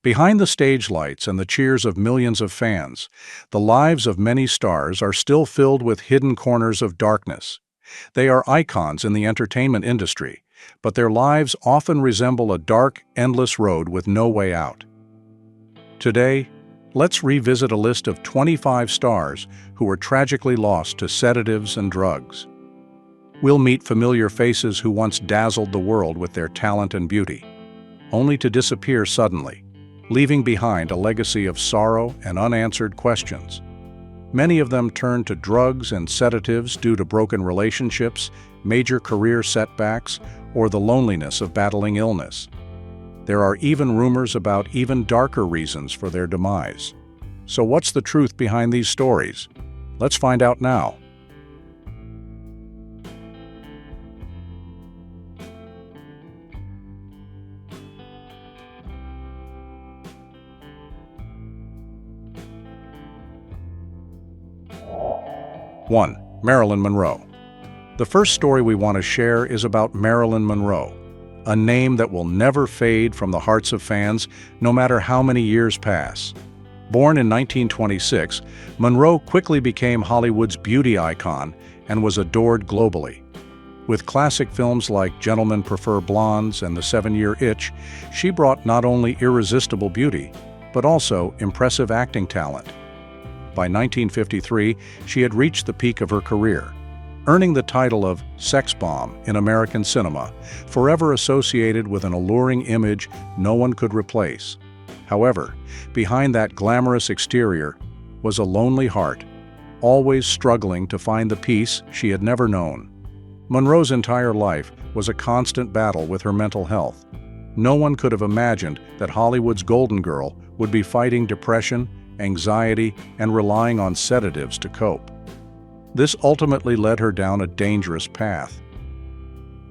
Behind the stage lights and the cheers of millions of fans, the lives of many stars are still filled with hidden corners of darkness. They are icons in the entertainment industry, but their lives often resemble a dark, endless road with no way out. Today, let's revisit a list of 25 stars who were tragically lost to sedatives and drugs. We'll meet familiar faces who once dazzled the world with their talent and beauty, only to disappear suddenly, leaving behind a legacy of sorrow and unanswered questions. Many of them turned to drugs and sedatives due to broken relationships, major career setbacks, or the loneliness of battling illness. There are even rumors about even darker reasons for their demise. So what's the truth behind these stories? Let's find out now. One, Marilyn Monroe. The first story we want to share is about Marilyn Monroe, a name that will never fade from the hearts of fans no matter how many years pass. Born in 1926, Monroe quickly became Hollywood's beauty icon and was adored globally. With classic films like Gentlemen Prefer Blondes and The 7-Year Itch, she brought not only irresistible beauty, but also impressive acting talent. By 1953, she had reached the peak of her career, earning the title of sex bomb in American cinema, forever associated with an alluring image no one could replace. However, behind that glamorous exterior was a lonely heart, always struggling to find the peace she had never known. Monroe's entire life was a constant battle with her mental health. No one could have imagined that Hollywood's golden girl would be fighting depression, anxiety, and relying on sedatives to cope. This ultimately led her down a dangerous path.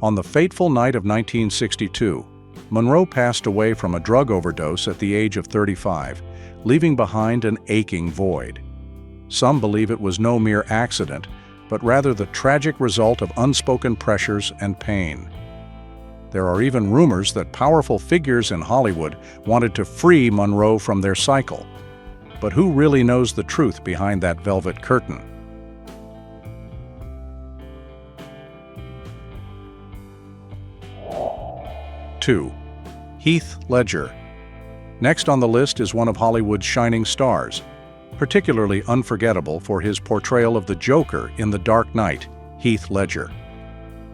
On the fateful night of 1962, Monroe passed away from a drug overdose at the age of 35, leaving behind an aching void. Some believe it was no mere accident, but rather the tragic result of unspoken pressures and pain. There are even rumors that powerful figures in Hollywood wanted to free Monroe from their cycle. But who really knows the truth behind that velvet curtain? Two, Heath Ledger. Next on the list is one of Hollywood's shining stars, particularly unforgettable for his portrayal of the Joker in The Dark Knight, Heath Ledger.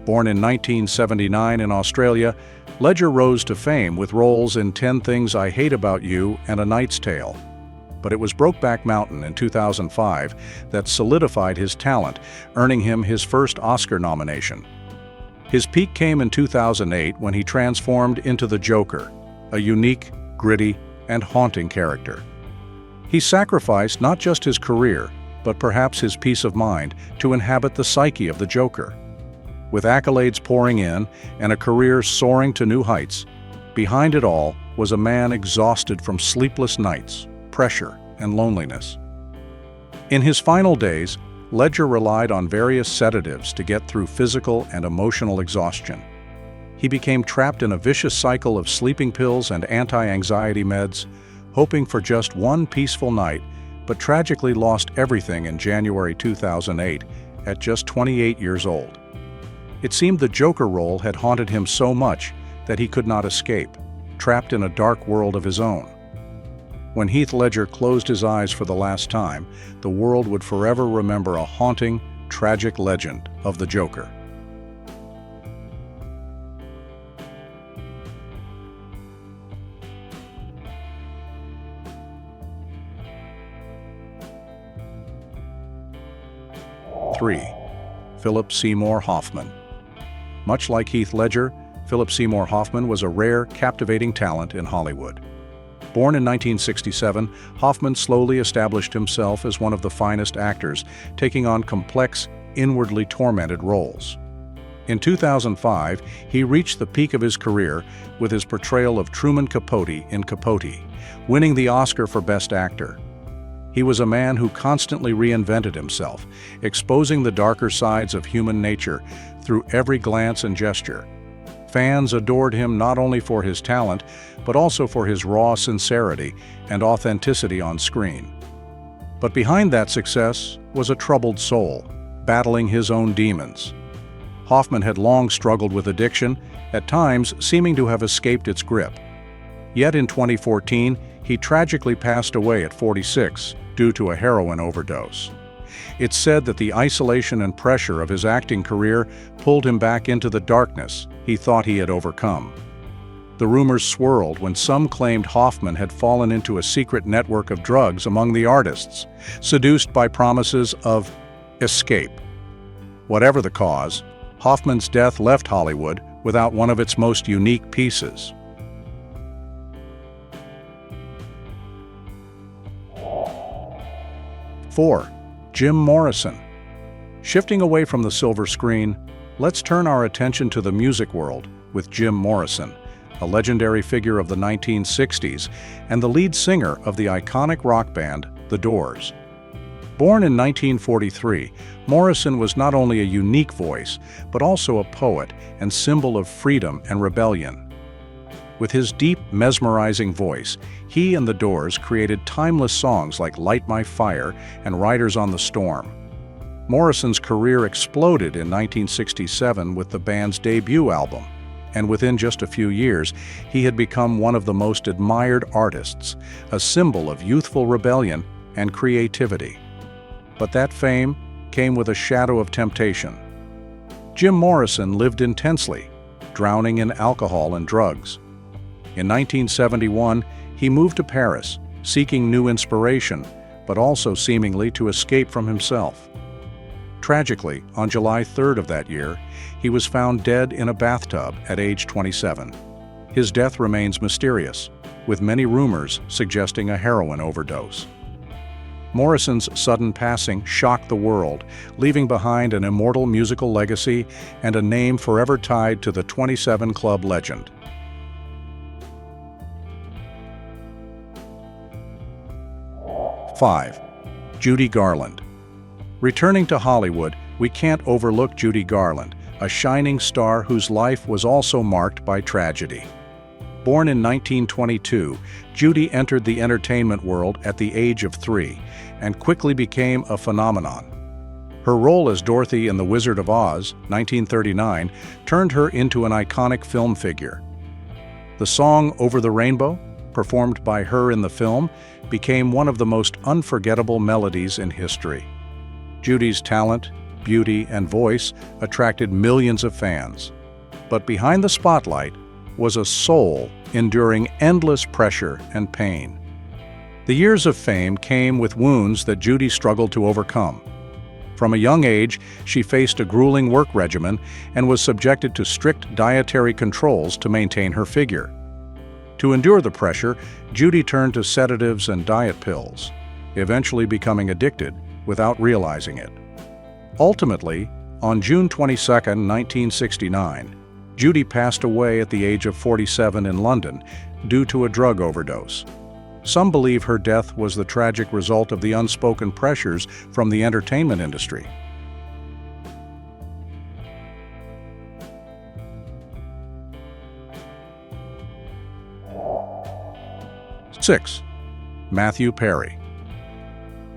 Born in 1979 in Australia, Ledger rose to fame with roles in 10 Things I Hate About You and A Knight's Tale. But it was Brokeback Mountain in 2005 that solidified his talent, earning him his first Oscar nomination. His peak came in 2008 when he transformed into the Joker, a unique, gritty, and haunting character. He sacrificed not just his career, but perhaps his peace of mind to inhabit the psyche of the Joker. With accolades pouring in and a career soaring to new heights, behind it all was a man exhausted from sleepless nights, pressure, and loneliness. In his final days, Ledger relied on various sedatives to get through physical and emotional exhaustion. He became trapped in a vicious cycle of sleeping pills and anti-anxiety meds, hoping for just one peaceful night, but tragically lost everything in January 2008 at just 28 years old. It seemed the Joker role had haunted him so much that he could not escape, trapped in a dark world of his own. When Heath Ledger closed his eyes for the last time, the world would forever remember a haunting, tragic legend of the Joker. Three, Philip Seymour Hoffman. Much like Heath Ledger, Philip Seymour Hoffman was a rare, captivating talent in Hollywood. Born in 1967, Hoffman slowly established himself as one of the finest actors, taking on complex, inwardly tormented roles. In 2005, he reached the peak of his career with his portrayal of Truman Capote in Capote, winning the Oscar for Best Actor. He was a man who constantly reinvented himself, exposing the darker sides of human nature through every glance and gesture. Fans adored him not only for his talent, but also for his raw sincerity and authenticity on screen. But behind that success was a troubled soul, battling his own demons. Hoffman had long struggled with addiction, at times seeming to have escaped its grip. Yet in 2014, he tragically passed away at 46 due to a heroin overdose. It's said that the isolation and pressure of his acting career pulled him back into the darkness he thought he had overcome. The rumors swirled when some claimed Hoffman had fallen into a secret network of drugs among the artists, seduced by promises of escape. Whatever the cause, Hoffman's death left Hollywood without one of its most unique pieces. Four, Jim Morrison. Shifting away from the silver screen, let's turn our attention to the music world with Jim Morrison, a legendary figure of the 1960s and the lead singer of the iconic rock band, The Doors. Born in 1943, Morrison was not only a unique voice, but also a poet and symbol of freedom and rebellion. With his deep, mesmerizing voice, he and The Doors created timeless songs like Light My Fire and Riders on the Storm. Morrison's career exploded in 1967 with the band's debut album, and within just a few years, he had become one of the most admired artists, a symbol of youthful rebellion and creativity. But that fame came with a shadow of temptation. Jim Morrison lived intensely, drowning in alcohol and drugs. In 1971, he moved to Paris, seeking new inspiration, but also seemingly to escape from himself. Tragically, on July 3rd of that year, he was found dead in a bathtub at age 27. His death remains mysterious, with many rumors suggesting a heroin overdose. Morrison's sudden passing shocked the world, leaving behind an immortal musical legacy and a name forever tied to the 27 Club legend. 5. Judy Garland. Returning to Hollywood, we can't overlook Judy Garland, a shining star whose life was also marked by tragedy. Born in 1922, Judy entered the entertainment world at the age of 3 and quickly became a phenomenon. Her role as Dorothy in The Wizard of Oz, 1939, turned her into an iconic film figure. The song Over the Rainbow, performed by her in the film, became one of the most unforgettable melodies in history. Judy's talent, beauty, and voice attracted millions of fans. But behind the spotlight was a soul enduring endless pressure and pain. The years of fame came with wounds that Judy struggled to overcome. From a young age, she faced a grueling work regimen and was subjected to strict dietary controls to maintain her figure. To endure the pressure, Judy turned to sedatives and diet pills, eventually becoming addicted without realizing it. Ultimately, on June 22, 1969, Judy passed away at the age of 47 in London due to a drug overdose. Some believe her death was the tragic result of the unspoken pressures from the entertainment industry. 6. Matthew Perry.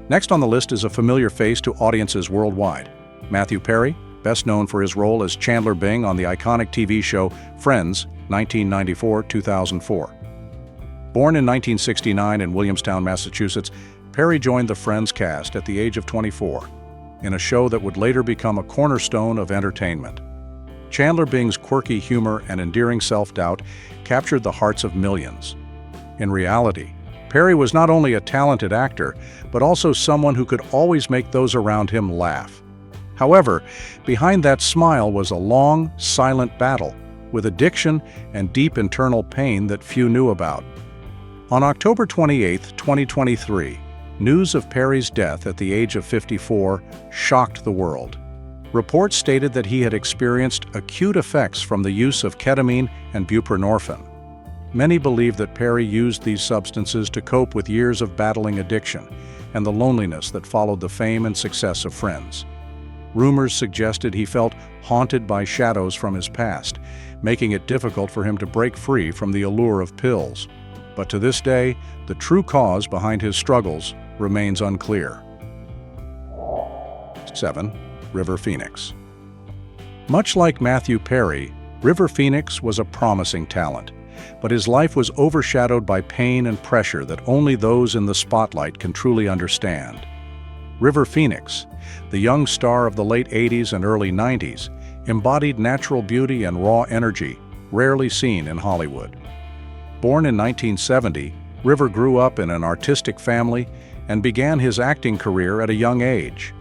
Next on the list is a familiar face to audiences worldwide. Matthew Perry, best known for his role as Chandler Bing on the iconic TV show Friends, 1994-2004. Born in 1969 in Williamstown, Massachusetts, Perry joined the Friends cast at the age of 24, in a show that would later become a cornerstone of entertainment. Chandler Bing's quirky humor and endearing self-doubt captured the hearts of millions. In reality, Perry was not only a talented actor, but also someone who could always make those around him laugh. However, behind that smile was a long, silent battle with addiction and deep internal pain that few knew about. On October 28, 2023, news of Perry's death at the age of 54 shocked the world. Reports stated that he had experienced acute effects from the use of ketamine and buprenorphine. Many believe that Perry used these substances to cope with years of battling addiction and the loneliness that followed the fame and success of Friends. Rumors suggested he felt haunted by shadows from his past, making it difficult for him to break free from the allure of pills. But to this day, the true cause behind his struggles remains unclear. 7. River Phoenix. Much like Matthew Perry, River Phoenix was a promising talent, but his life was overshadowed by pain and pressure that only those in the spotlight can truly understand. River Phoenix, the young star of the late 80s and early 90s, embodied natural beauty and raw energy rarely seen in Hollywood. Born in 1970, River grew up in an artistic family and began his acting career at a young age.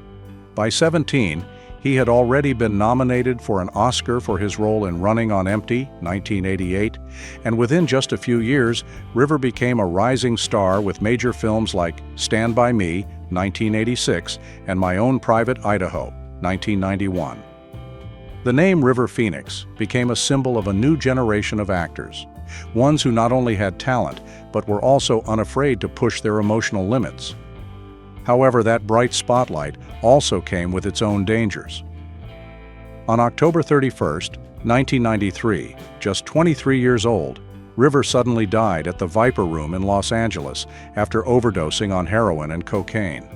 By 17, he had already been nominated for an Oscar for his role in Running on Empty, 1988, and within just a few years, River became a rising star with major films like Stand By Me, 1986, and My Own Private Idaho, 1991. The name River Phoenix became a symbol of a new generation of actors, ones who not only had talent, but were also unafraid to push their emotional limits. However, that bright spotlight also came with its own dangers. On October 31, 1993, just 23 years old, River suddenly died at the Viper Room in Los Angeles after overdosing on heroin and cocaine.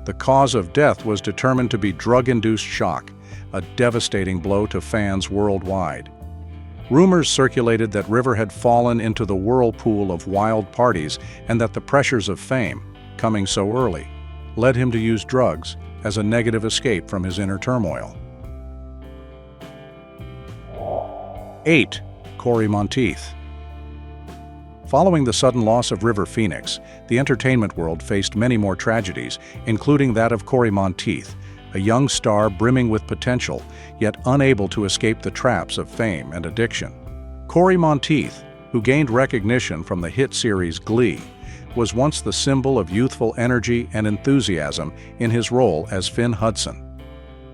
The cause of death was determined to be drug-induced shock, a devastating blow to fans worldwide. Rumors circulated that River had fallen into the whirlpool of wild parties and that the pressures of fame, coming so early, led him to use drugs as a negative escape from his inner turmoil. 8. Cory Monteith. Following the sudden loss of River Phoenix, the entertainment world faced many more tragedies, including that of Cory Monteith, a young star brimming with potential, yet unable to escape the traps of fame and addiction. Cory Monteith, who gained recognition from the hit series Glee, was once the symbol of youthful energy and enthusiasm in his role as Finn Hudson.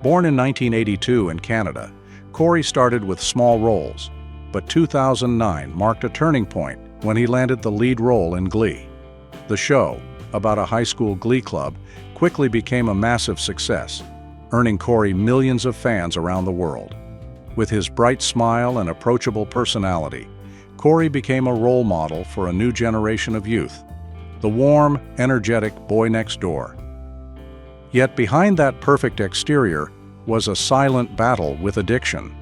Born in 1982 in Canada, Cory started with small roles, but 2009 marked a turning point when he landed the lead role in Glee. The show, about a high school glee club, quickly became a massive success, earning Cory millions of fans around the world. With his bright smile and approachable personality, Cory became a role model for a new generation of youth, the warm, energetic boy next door. Yet behind that perfect exterior was a silent battle with addiction.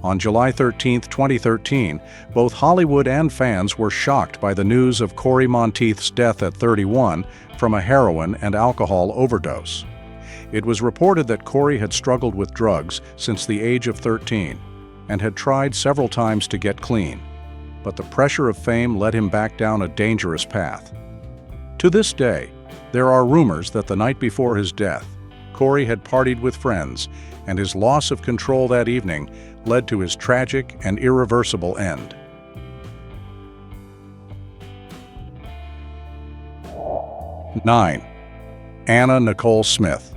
On July 13, 2013, both Hollywood and fans were shocked by the news of Cory Monteith's death at 31 from a heroin and alcohol overdose. It was reported that Cory had struggled with drugs since the age of 13 and had tried several times to get clean, but the pressure of fame led him back down a dangerous path. To this day, there are rumors that the night before his death, Cory had partied with friends, and his loss of control that evening led to his tragic and irreversible end. 9. Anna Nicole Smith.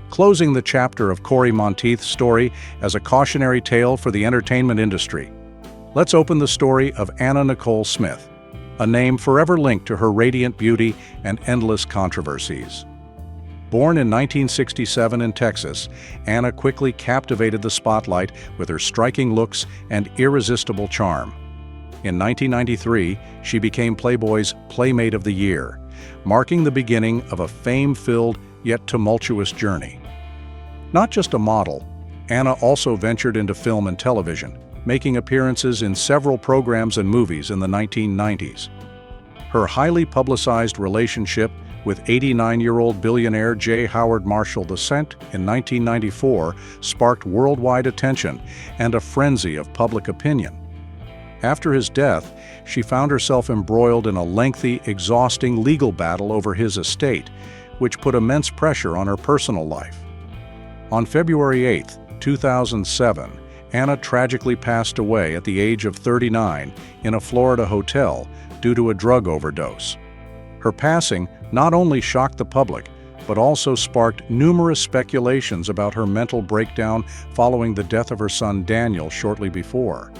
Closing the chapter of Cory Monteith's story as a cautionary tale for the entertainment industry, let's open the story of Anna Nicole Smith, a name forever linked to her radiant beauty and endless controversies. Born in 1967 in Texas, Anna quickly captivated the spotlight with her striking looks and irresistible charm. In 1993, she became Playboy's Playmate of the Year, marking the beginning of a fame-filled yet tumultuous journey. Not just a model, Anna also ventured into film and television, making appearances in several programs and movies in the 1990s. Her highly publicized relationship with 89-year-old billionaire J. Howard Marshall II in 1994 sparked worldwide attention and a frenzy of public opinion. After his death, she found herself embroiled in a lengthy, exhausting legal battle over his estate, which put immense pressure on her personal life. On February 8, 2007, Anna tragically passed away at the age of 39 in a Florida hotel due to a drug overdose. Her passing not only shocked the public, but also sparked numerous speculations about her mental breakdown following the death of her son Daniel shortly before.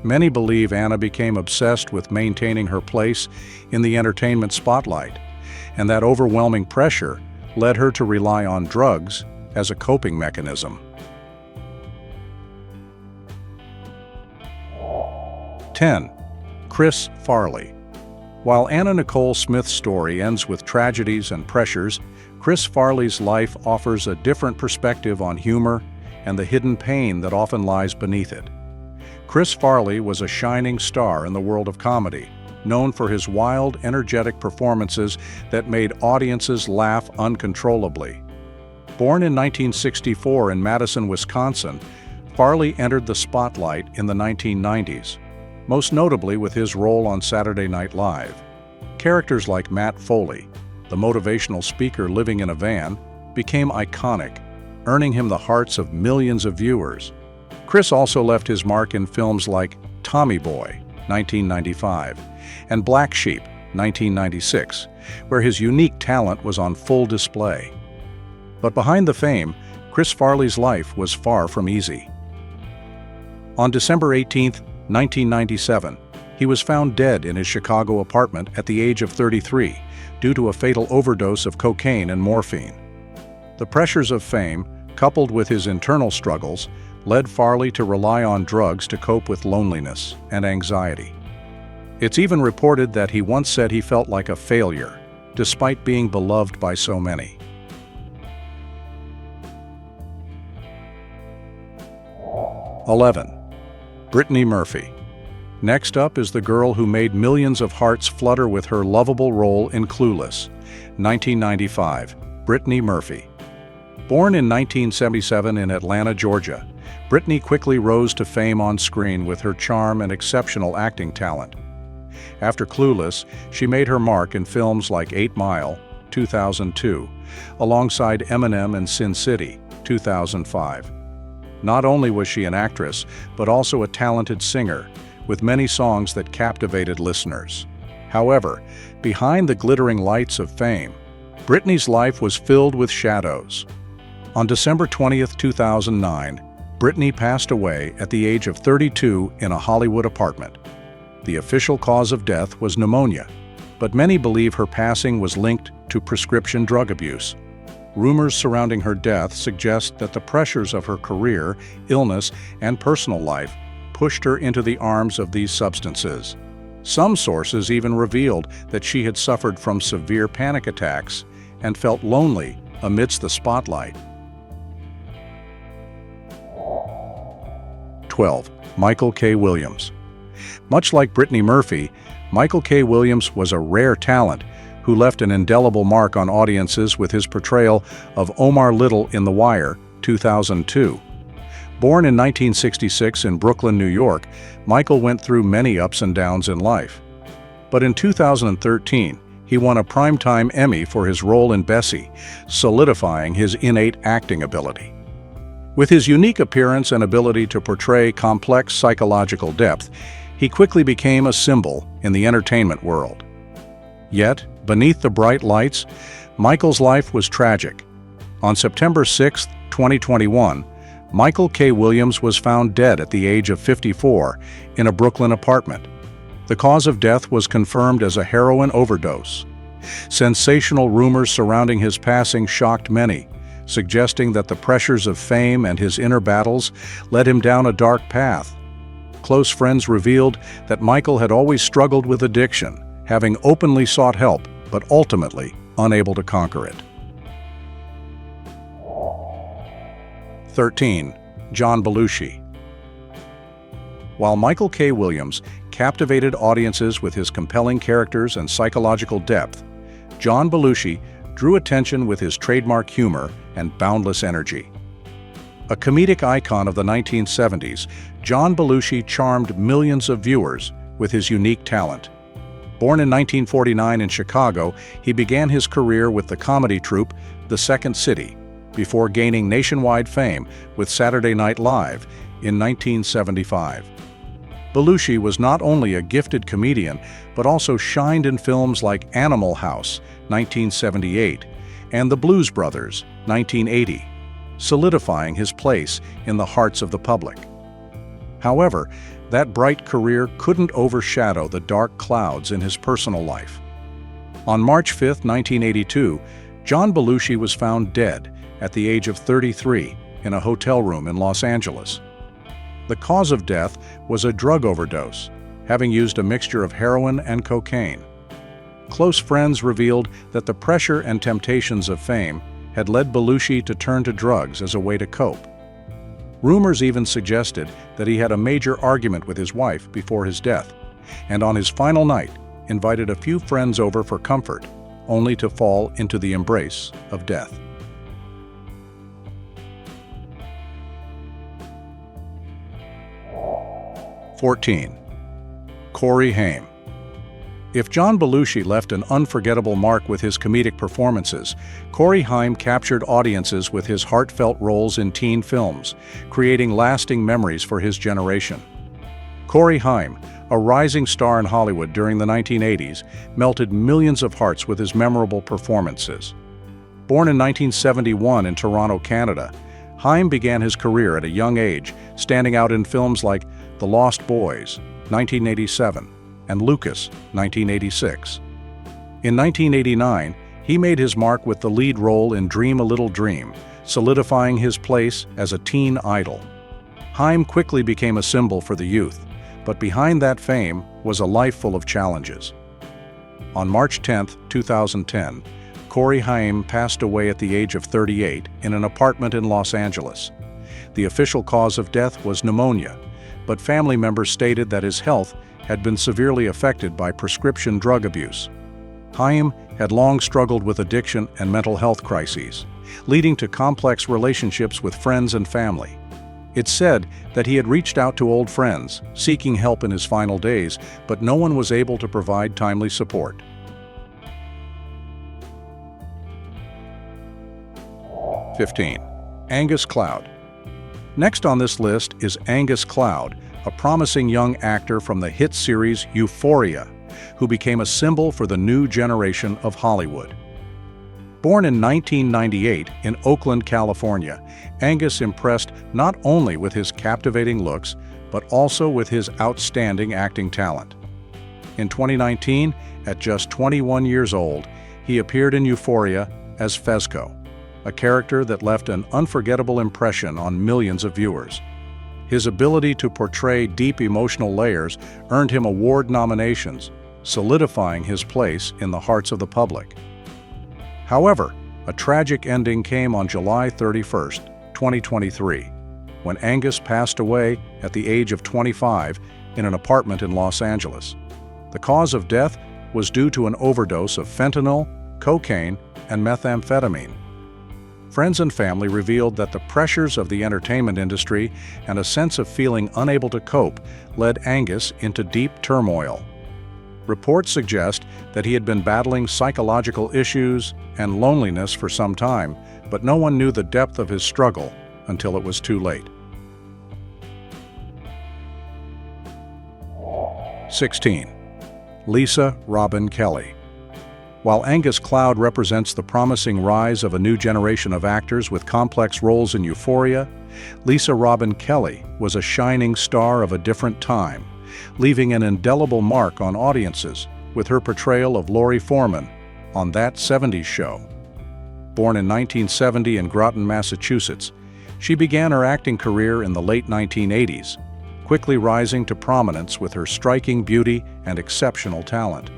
Many believe Anna became obsessed with maintaining her place in the entertainment spotlight, and that overwhelming pressure led her to rely on drugs as a coping mechanism. 10. Chris Farley. While Anna Nicole Smith's story ends with tragedies and pressures, Chris Farley's life offers a different perspective on humor and the hidden pain that often lies beneath it. Chris Farley was a shining star in the world of comedy, known for his wild, energetic performances that made audiences laugh uncontrollably. Born in 1964 in Madison, Wisconsin, Farley entered the spotlight in the 1990s, most notably with his role on Saturday Night Live. Characters like Matt Foley, the motivational speaker living in a van, became iconic, earning him the hearts of millions of viewers. Chris also left his mark in films like Tommy Boy, 1995, and Black Sheep, 1996, where his unique talent was on full display. But behind the fame, Chris Farley's life was far from easy. On December 18, 1997, he was found dead in his Chicago apartment at the age of 33 due to a fatal overdose of cocaine and morphine. The pressures of fame, coupled with his internal struggles, led Farley to rely on drugs to cope with loneliness and anxiety. It's even reported that he once said he felt like a failure, despite being beloved by so many. 11. Brittany Murphy. Next up is the girl who made millions of hearts flutter with her lovable role in Clueless, 1995, Brittany Murphy. Born in 1977 in Atlanta, Georgia, Brittany quickly rose to fame on screen with her charm and exceptional acting talent. After Clueless, she made her mark in films like 8 Mile, 2002, alongside Eminem and Sin City, 2005. Not only was she an actress, but also a talented singer, with many songs that captivated listeners. However, behind the glittering lights of fame, Brittany's life was filled with shadows. On December 20, 2009, Brittany passed away at the age of 32 in a Hollywood apartment. The official cause of death was pneumonia, but many believe her passing was linked to prescription drug abuse. Rumors surrounding her death suggest that the pressures of her career, illness, and personal life pushed her into the arms of these substances. Some sources even revealed that she had suffered from severe panic attacks and felt lonely amidst the spotlight. 12. Michael K. Williams. Much like Brittany Murphy, Michael K. Williams was a rare talent who left an indelible mark on audiences with his portrayal of Omar Little in The Wire, 2002. Born in 1966 in Brooklyn, New York, Michael went through many ups and downs in life. But in 2013, he won a Primetime Emmy for his role in Bessie, solidifying his innate acting ability. With his unique appearance and ability to portray complex psychological depth, he quickly became a symbol in the entertainment world. Yet, beneath the bright lights, Michael's life was tragic. On September 6, 2021, Michael K. Williams was found dead at the age of 54 in a Brooklyn apartment. The cause of death was confirmed as a heroin overdose. Sensational rumors surrounding his passing shocked many, suggesting that the pressures of fame and his inner battles led him down a dark path. Close friends revealed that Michael had always struggled with addiction, having openly sought help, but ultimately unable to conquer it. 13. John Belushi. While Michael K. Williams captivated audiences with his compelling characters and psychological depth, John Belushi drew attention with his trademark humor and boundless energy. A comedic icon of the 1970s, John Belushi charmed millions of viewers with his unique talent. Born in 1949 in Chicago, he began his career with the comedy troupe The Second City, before gaining nationwide fame with Saturday Night Live in 1975. Belushi was not only a gifted comedian, but also shined in films like Animal House, 1978, and The Blues Brothers, 1980, solidifying his place in the hearts of the public. However, that bright career couldn't overshadow the dark clouds in his personal life. On March 5, 1982, John Belushi was found dead at the age of 33 in a hotel room in Los Angeles. The cause of death was a drug overdose, having used a mixture of heroin and cocaine. Close friends revealed that the pressure and temptations of fame had led Belushi to turn to drugs as a way to cope. Rumors even suggested that he had a major argument with his wife before his death, and on his final night invited a few friends over for comfort, only to fall into the embrace of death. (14) Corey Haim. If John Belushi left an unforgettable mark with his comedic performances, Corey Haim captured audiences with his heartfelt roles in teen films, creating lasting memories for his generation. Corey Haim, a rising star in Hollywood during the 1980s, melted millions of hearts with his memorable performances. Born in 1971 in Toronto, Canada, Haim began his career at a young age, standing out in films like The Lost Boys, 1987, and Lucas, 1986. In 1989, he made his mark with the lead role in Dream a Little Dream, solidifying his place as a teen idol. Haim quickly became a symbol for the youth, but behind that fame was a life full of challenges. On March 10, 2010, Corey Haim passed away at the age of 38 in an apartment in Los Angeles. The official cause of death was pneumonia, but family members stated that his health had been severely affected by prescription drug abuse. Haim had long struggled with addiction and mental health crises, leading to complex relationships with friends and family. It's said that he had reached out to old friends, seeking help in his final days, but no one was able to provide timely support. (15) Angus Cloud. Next on this list is Angus Cloud, a promising young actor from the hit series Euphoria, who became a symbol for the new generation of Hollywood. Born in 1998 in Oakland, California, Angus impressed not only with his captivating looks, but also with his outstanding acting talent. In 2019, at just 21 years old, he appeared in Euphoria as Fezco, a character that left an unforgettable impression on millions of viewers. His ability to portray deep emotional layers earned him award nominations, solidifying his place in the hearts of the public. However, a tragic ending came on July 31, 2023, when Angus passed away at the age of 25 in an apartment in Los Angeles. The cause of death was due to an overdose of fentanyl, cocaine, and methamphetamine. Friends and family revealed that the pressures of the entertainment industry and a sense of feeling unable to cope led Angus into deep turmoil. Reports suggest that he had been battling psychological issues and loneliness for some time, but no one knew the depth of his struggle until it was too late. 16. Lisa Robin Kelly. While Angus Cloud represents the promising rise of a new generation of actors with complex roles in Euphoria, Lisa Robin Kelly was a shining star of a different time, leaving an indelible mark on audiences with her portrayal of Lori Foreman on That 70s Show. Born in 1970 in Groton, Massachusetts, she began her acting career in the late 1980s, quickly rising to prominence with her striking beauty and exceptional talent.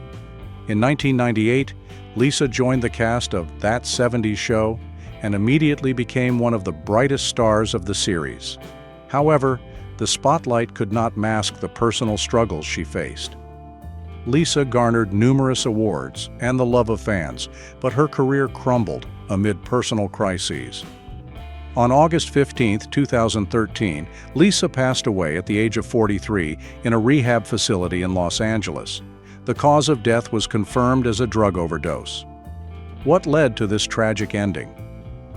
In 1998, Lisa joined the cast of That 70s Show and immediately became one of the brightest stars of the series. However, the spotlight could not mask the personal struggles she faced. Lisa garnered numerous awards and the love of fans, but her career crumbled amid personal crises. On August 15, 2013, Lisa passed away at the age of 43 in a rehab facility in Los Angeles. The cause of death was confirmed as a drug overdose. What led to this tragic ending?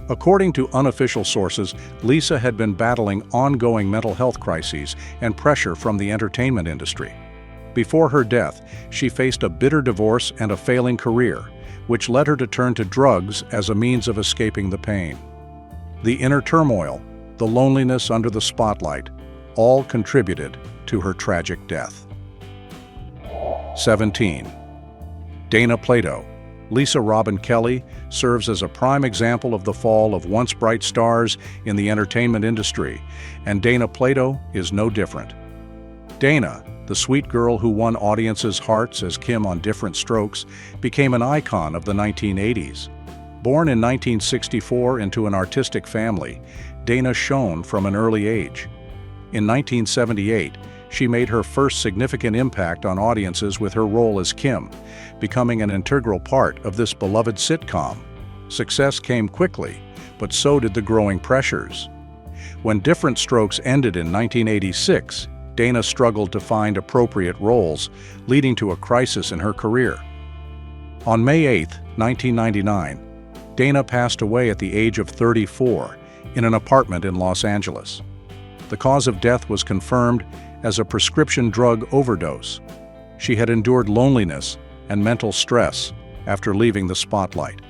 According to unofficial sources, Lisa had been battling ongoing mental health crises and pressure from the entertainment industry. Before her death, she faced a bitter divorce and a failing career, which led her to turn to drugs as a means of escaping the pain. The inner turmoil, the loneliness under the spotlight, all contributed to her tragic death. 17. Dana Plato. Lisa Robin Kelly serves as a prime example of the fall of once bright stars in the entertainment industry, and Dana Plato is no different. Dana, the sweet girl who won audiences' hearts as Kim on Different Strokes, became an icon of the 1980s. Born in 1964 into an artistic family, Dana shone from an early age. In 1978, she made her first significant impact on audiences with her role as Kim, becoming an integral part of this beloved sitcom. Success came quickly, but so did the growing pressures. When Different Strokes ended in 1986, Dana struggled to find appropriate roles, leading to a crisis in her career. On May 8, 1999, Dana passed away at the age of 34 in an apartment in Los Angeles. The cause of death was confirmed as a prescription drug overdose. She had endured loneliness and mental stress after leaving the spotlight.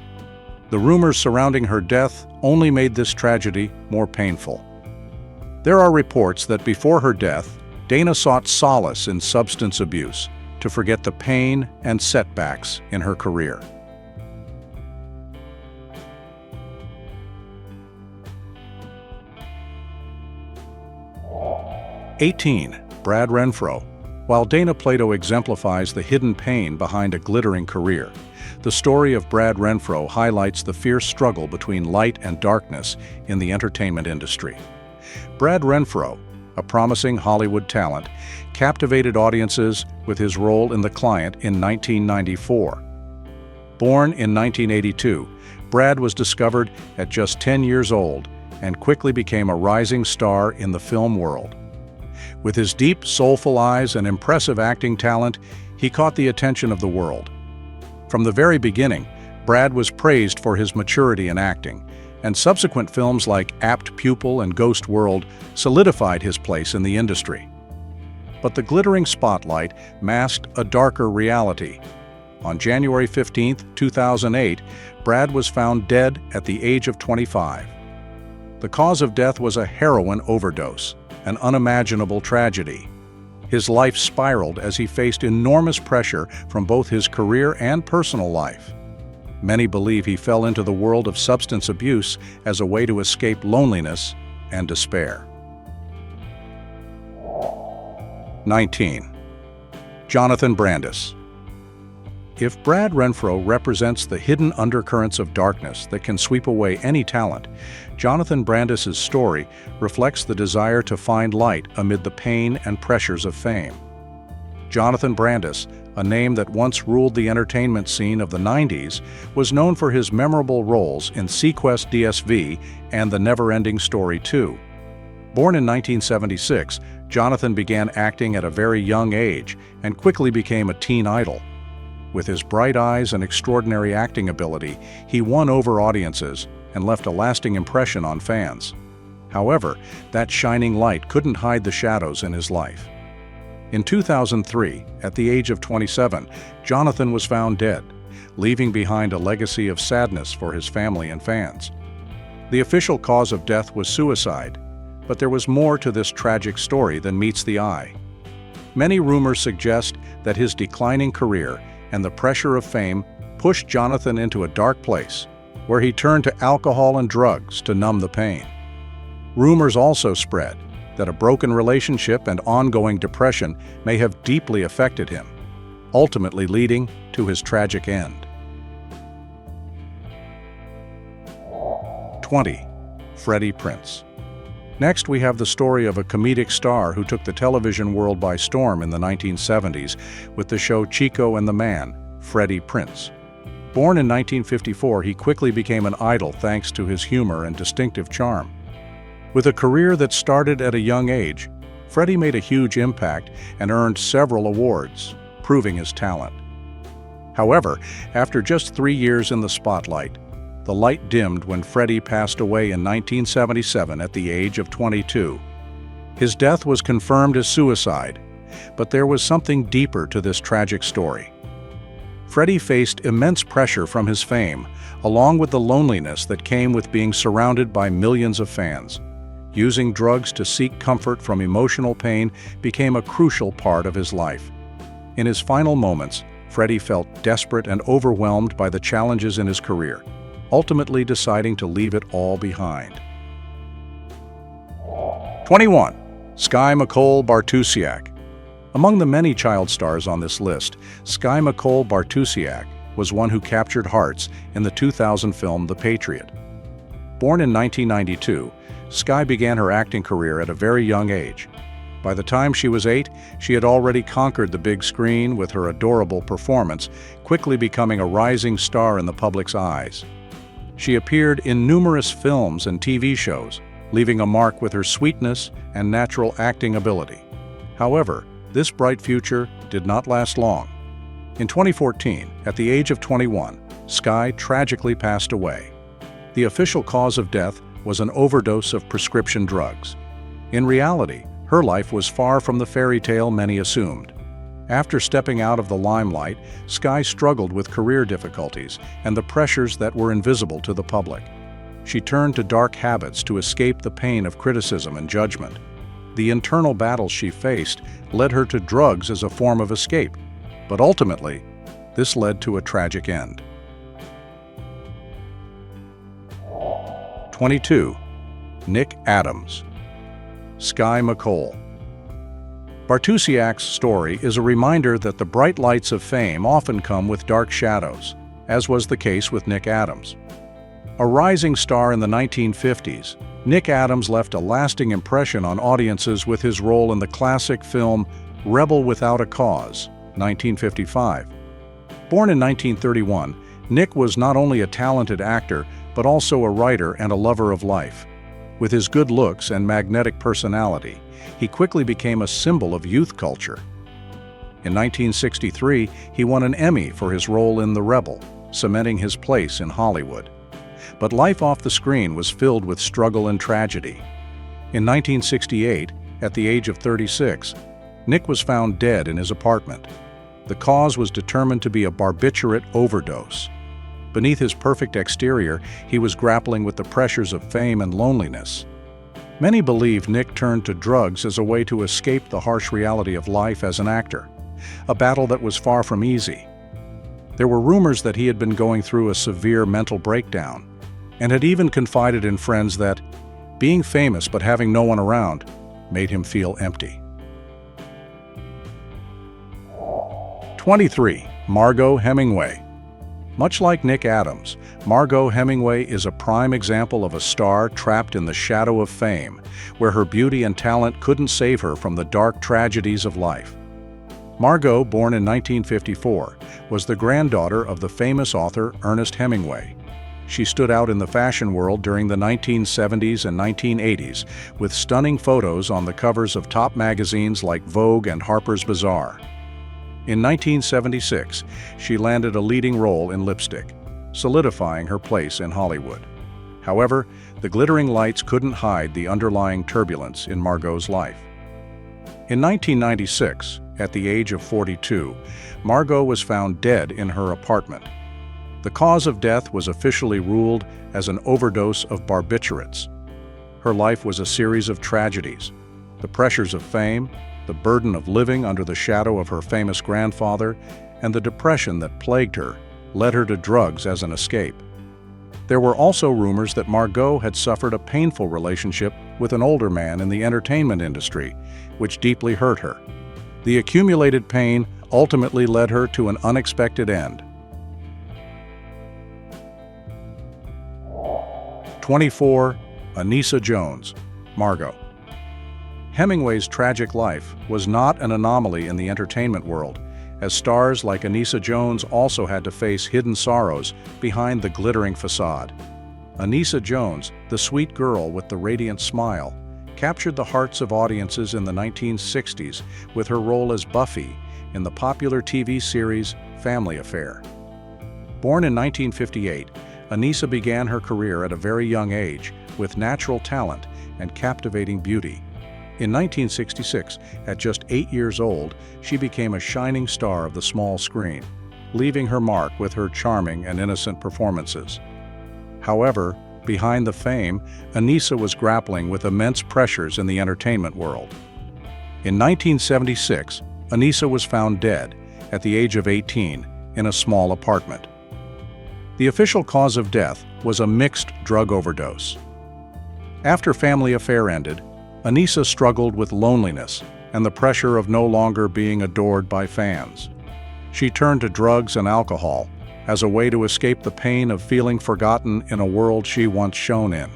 The rumors surrounding her death only made this tragedy more painful. There are reports that before her death, Dana sought solace in substance abuse to forget the pain and setbacks in her career. 18. Brad Renfro. While Dana Plato exemplifies the hidden pain behind a glittering career, the story of Brad Renfro highlights the fierce struggle between light and darkness in the entertainment industry. Brad Renfro, a promising Hollywood talent, captivated audiences with his role in The Client in 1994. Born in 1982, Brad was discovered at just 10 years old and quickly became a rising star in the film world. With his deep, soulful eyes and impressive acting talent, he caught the attention of the world. From the very beginning, Brad was praised for his maturity in acting, and subsequent films like Apt Pupil and Ghost World solidified his place in the industry. But the glittering spotlight masked a darker reality. On January 15, 2008, Brad was found dead at the age of 25. The cause of death was a heroin overdose, an unimaginable tragedy. His life spiraled as he faced enormous pressure from both his career and personal life. Many believe he fell into the world of substance abuse as a way to escape loneliness and despair. 19. Jonathan Brandis. If Brad Renfro represents the hidden undercurrents of darkness that can sweep away any talent, Jonathan Brandis's story reflects the desire to find light amid the pain and pressures of fame. Jonathan Brandis, a name that once ruled the entertainment scene of the 90s, was known for his memorable roles in Sequest DSV and The Never-Ending Story 2. Born in 1976, Jonathan began acting at a very young age and quickly became a teen idol. With his bright eyes and extraordinary acting ability, he won over audiences and left a lasting impression on fans. However, that shining light couldn't hide the shadows in his life. In 2003, at the age of 27, Jonathan was found dead, leaving behind a legacy of sadness for his family and fans. The official cause of death was suicide, but there was more to this tragic story than meets the eye. Many rumors suggest that his declining career and the pressure of fame pushed Jonathan into a dark place, where he turned to alcohol and drugs to numb the pain. Rumors also spread that a broken relationship and ongoing depression may have deeply affected him, ultimately leading to his tragic end. 20. Freddie Prinze. Next, we have the story of a comedic star who took the television world by storm in the 1970s with the show Chico and the Man, Freddie Prinze. Born in 1954, he quickly became an idol thanks to his humor and distinctive charm. With a career that started at a young age, Freddie made a huge impact and earned several awards, proving his talent. However, after just 3 years in the spotlight, the light dimmed when Freddie passed away in 1977 at the age of 22. His death was confirmed as suicide, but there was something deeper to this tragic story. Freddie faced immense pressure from his fame, along with the loneliness that came with being surrounded by millions of fans. Using drugs to seek comfort from emotional pain became a crucial part of his life. In his final moments, Freddie felt desperate and overwhelmed by the challenges in his career, ultimately deciding to leave it all behind. 21. Skye McCole Bartusiak. Among the many child stars on this list, Skye McCole Bartusiak was one who captured hearts in the 2000 film The Patriot. Born in 1992, Skye began her acting career at a very young age. By the time she was 8, she had already conquered the big screen with her adorable performance, quickly becoming a rising star in the public's eyes. She appeared in numerous films and TV shows, leaving a mark with her sweetness and natural acting ability. However, this bright future did not last long. In 2014, at the age of 21, Skye tragically passed away. The official cause of death was an overdose of prescription drugs. In reality, her life was far from the fairy tale many assumed. After stepping out of the limelight, Skye struggled with career difficulties and the pressures that were invisible to the public. She turned to dark habits to escape the pain of criticism and judgment. The internal battles she faced led her to drugs as a form of escape, but ultimately, this led to a tragic end. 22. Nick Adams. Skye McCole. Bartusiak's story is a reminder that the bright lights of fame often come with dark shadows, as was the case with Nick Adams. A rising star in the 1950s, Nick Adams left a lasting impression on audiences with his role in the classic film Rebel Without a Cause, 1955. Born in 1931, Nick was not only a talented actor, but also a writer and a lover of life. With his good looks and magnetic personality, he quickly became a symbol of youth culture. In 1963, he won an Emmy for his role in The Rebel, cementing his place in Hollywood. But life off the screen was filled with struggle and tragedy. In 1968, at the age of 36, Nick was found dead in his apartment. The cause was determined to be a barbiturate overdose. Beneath his perfect exterior, he was grappling with the pressures of fame and loneliness. Many believe Nick turned to drugs as a way to escape the harsh reality of life as an actor, a battle that was far from easy. There were rumors that he had been going through a severe mental breakdown, and had even confided in friends that being famous but having no one around made him feel empty. 23. Margot Hemingway. Much like Nick Adams, Margot Hemingway is a prime example of a star trapped in the shadow of fame, where her beauty and talent couldn't save her from the dark tragedies of life. Margot, born in 1954, was the granddaughter of the famous author Ernest Hemingway. She stood out in the fashion world during the 1970s and 1980s, with stunning photos on the covers of top magazines like Vogue and Harper's Bazaar. In 1976, she landed a leading role in Lipstick, solidifying her place in Hollywood. However, the glittering lights couldn't hide the underlying turbulence in Margot's life. In 1996, at the age of 42, Margot was found dead in her apartment. The cause of death was officially ruled as an overdose of barbiturates. Her life was a series of tragedies: the pressures of fame, the burden of living under the shadow of her famous grandfather, and the depression that plagued her led her to drugs as an escape. There were also rumors that Margot had suffered a painful relationship with an older man in the entertainment industry, which deeply hurt her. The accumulated pain ultimately led her to an unexpected end. 24. Anissa Jones. Margot. Hemingway's tragic life was not an anomaly in the entertainment world, as stars like Anissa Jones also had to face hidden sorrows behind the glittering facade. Anissa Jones, the sweet girl with the radiant smile, captured the hearts of audiences in the 1960s with her role as Buffy in the popular TV series Family Affair. Born in 1958, Anissa began her career at a very young age with natural talent and captivating beauty. In 1966, at just 8 years old, she became a shining star of the small screen, leaving her mark with her charming and innocent performances. However, behind the fame, Anissa was grappling with immense pressures in the entertainment world. In 1976, Anissa was found dead, at the age of 18 in a small apartment. The official cause of death was a mixed drug overdose. After family affair ended, Anissa struggled with loneliness and the pressure of no longer being adored by fans. She turned to drugs and alcohol as a way to escape the pain of feeling forgotten in a world she once shone in.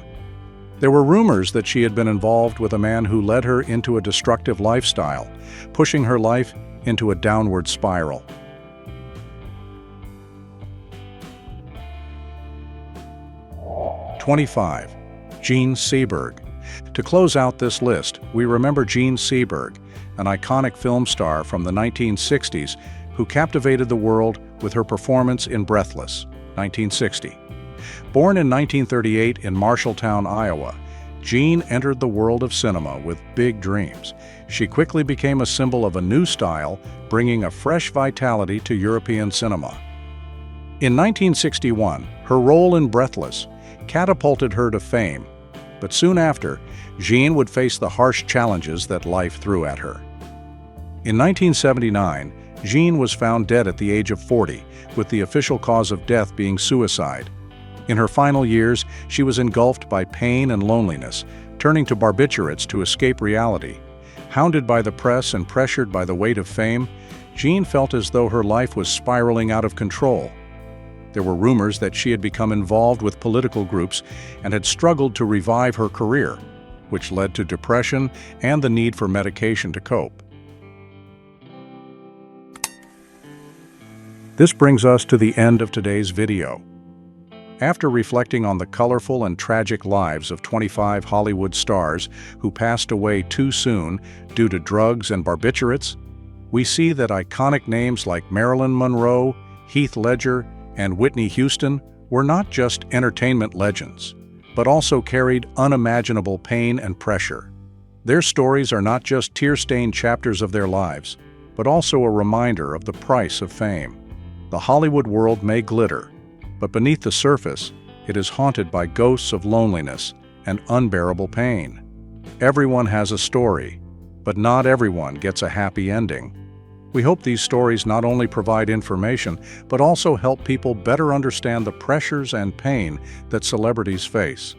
There were rumors that she had been involved with a man who led her into a destructive lifestyle, pushing her life into a downward spiral. 25. Jean Seberg. To close out this list, we remember Jean Seberg, an iconic film star from the 1960s who captivated the world with her performance in Breathless, 1960. Born in 1938 in Marshalltown, Iowa, Jean entered the world of cinema with big dreams. She quickly became a symbol of a new style, bringing a fresh vitality to European cinema. In 1961, her role in Breathless catapulted her to fame, but soon after, Jean would face the harsh challenges that life threw at her. In 1979, Jean was found dead at the age of 40, with the official cause of death being suicide. In her final years, she was engulfed by pain and loneliness, turning to barbiturates to escape reality. Hounded by the press and pressured by the weight of fame, Jean felt as though her life was spiraling out of control. There were rumors that she had become involved with political groups and had struggled to revive her career, which led to depression and the need for medication to cope. This brings us to the end of today's video. After reflecting on the colorful and tragic lives of 25 Hollywood stars who passed away too soon due to drugs and barbiturates, we see that iconic names like Marilyn Monroe, Heath Ledger, and Whitney Houston were not just entertainment legends, but also carried unimaginable pain and pressure. Their stories are not just tear-stained chapters of their lives, but also a reminder of the price of fame. The Hollywood world may glitter, but beneath the surface, it is haunted by ghosts of loneliness and unbearable pain. Everyone has a story, but not everyone gets a happy ending. We hope these stories not only provide information, but also help people better understand the pressures and pain that celebrities face.